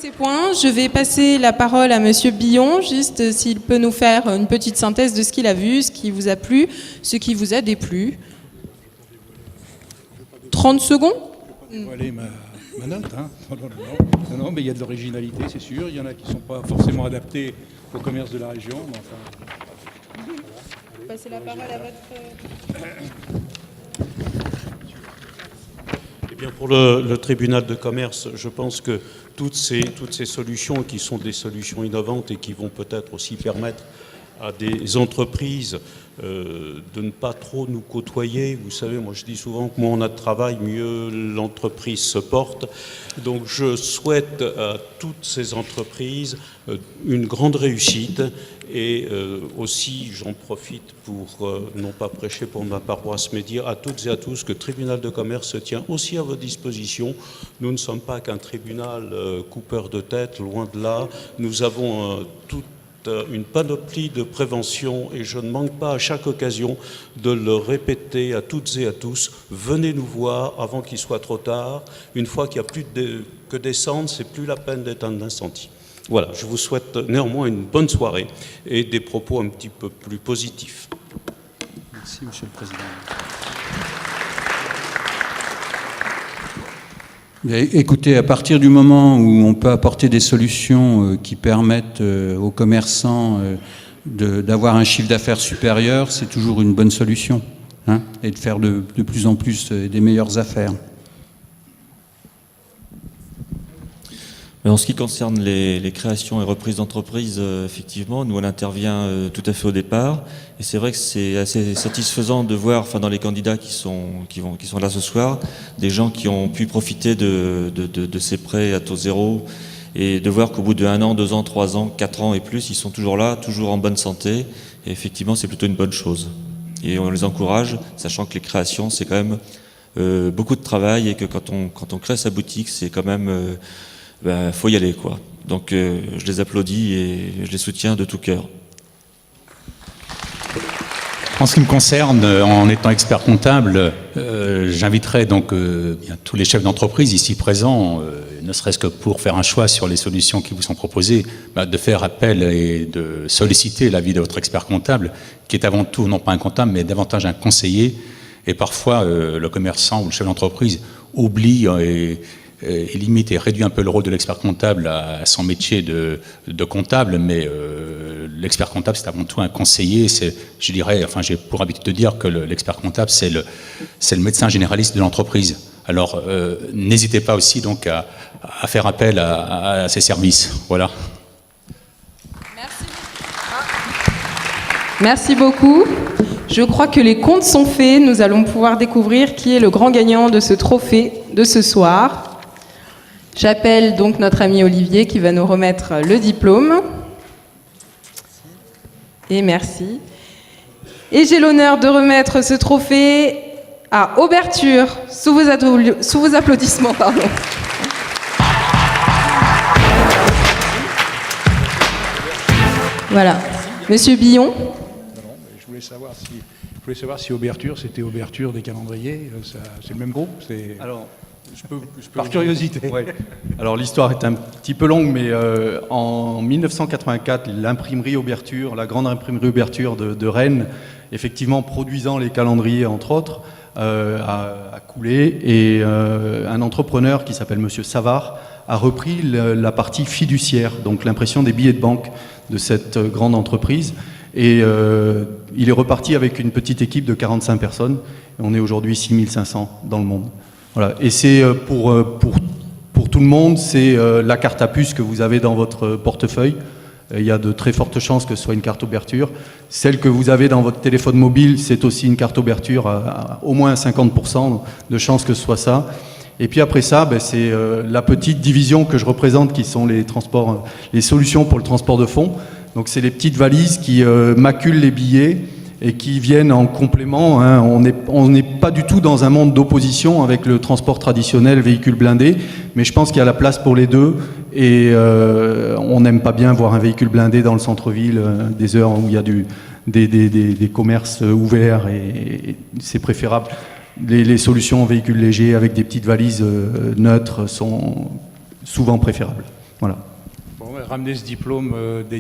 ces points, je vais passer la parole à Monsieur Billon, juste s'il peut nous faire une petite synthèse de ce qu'il a vu, ce qui vous a plu, ce qui vous a déplu. 30 secondes. Je vais pas dévoiler ma note. Hein. Non, mais il y a de l'originalité, c'est sûr. Il y en a qui ne sont pas forcément adaptés au commerce de la région. Mais enfin, Passez la parole à votre... Eh bien, pour le tribunal de commerce, je pense que toutes ces solutions qui sont des solutions innovantes et qui vont peut-être aussi permettre à des entreprises de ne pas trop nous côtoyer. Vous savez, moi je dis souvent que moins on a de travail, mieux l'entreprise se porte. Donc je souhaite à toutes ces entreprises une grande réussite et aussi j'en profite pour, non pas prêcher pour ma paroisse, mais dire à toutes et à tous que le tribunal de commerce se tient aussi à votre disposition. Nous ne sommes pas qu'un tribunal coupeur de tête, loin de là. Nous avons une panoplie de prévention et je ne manque pas à chaque occasion de le répéter à toutes et à tous. Venez nous voir avant qu'il soit trop tard. Une fois qu'il n'y a plus que des cendres, c'est plus la peine d'éteindre l'incendie. Voilà, je vous souhaite néanmoins une bonne soirée et des propos un petit peu plus positifs. merci, Monsieur le Président. Écoutez, à partir du moment où on peut apporter des solutions qui permettent aux commerçants d'avoir un chiffre d'affaires supérieur, c'est toujours une bonne solution, hein, et de faire de plus en plus des meilleures affaires. Mais en ce qui concerne les créations et reprises d'entreprises, effectivement, nous on intervient tout à fait au départ, et c'est vrai que c'est assez satisfaisant de voir, enfin dans les candidats qui sont là ce soir, des gens qui ont pu profiter de ces prêts à taux zéro, et de voir qu'au bout de 1 an, 2 ans, 3 ans, 4 ans et plus, ils sont toujours là, toujours en bonne santé, et effectivement c'est plutôt une bonne chose. Et on les encourage, sachant que les créations c'est quand même beaucoup de travail, et que quand on crée sa boutique, c'est quand même faut y aller, quoi. Donc je les applaudis et je les soutiens de tout cœur. En ce qui me concerne, en étant expert comptable, j'inviterai donc tous les chefs d'entreprise ici présents, ne serait-ce que pour faire un choix sur les solutions qui vous sont proposées, de faire appel et de solliciter l'avis de votre expert comptable, qui est avant tout non pas un comptable, mais davantage un conseiller. Et parfois, le commerçant ou le chef d'entreprise oublie et limite et réduit un peu le rôle de l'expert comptable à son métier de comptable, mais l'expert comptable c'est avant tout un conseiller. Je dirais, enfin j'ai pour habitude de dire que l'expert comptable c'est le médecin généraliste de l'entreprise. Alors n'hésitez pas aussi donc à faire appel à ces services. Voilà. Merci beaucoup. Je crois que les comptes sont faits. Nous allons pouvoir découvrir qui est le grand gagnant de ce trophée de ce soir. J'appelle donc notre ami Olivier qui va nous remettre le diplôme. Et merci. Et j'ai l'honneur de remettre ce trophée à Auberture, sous vos applaudissements, pardon. Voilà. Monsieur Billon. Non, je voulais savoir si Auberture, c'était Auberture des calendriers. C'est le même groupe. Alors, je peux par curiosité. Ouais. Alors l'histoire est un petit peu longue, mais en 1984, l'imprimerie Auberture, la grande imprimerie Auberture de Rennes, effectivement produisant les calendriers entre autres, a coulé, et un entrepreneur qui s'appelle Monsieur Savard a repris la partie fiduciaire, donc l'impression des billets de banque de cette grande entreprise. Et il est reparti avec une petite équipe de 45 personnes. Et on est aujourd'hui 6500 dans le monde. Voilà. Et c'est pour tout le monde, c'est la carte à puce que vous avez dans votre portefeuille. Il y a de très fortes chances que ce soit une carte Auberture. Celle que vous avez dans votre téléphone mobile, c'est aussi une carte Auberture, à au moins 50% de chances que ce soit ça. Et puis après ça, c'est la petite division que je représente, qui sont les solutions pour le transport de fonds. Donc c'est les petites valises qui maculent les billets et qui viennent en complément. Hein. On n'est pas du tout dans un monde d'opposition avec le transport traditionnel, véhicule blindé, mais je pense qu'il y a la place pour les deux, et on n'aime pas bien voir un véhicule blindé dans le centre-ville, des heures où il y a des commerces ouverts, et c'est préférable. Les solutions en véhicule léger avec des petites valises neutres sont souvent préférables. Voilà. Bon, ramener ce diplôme des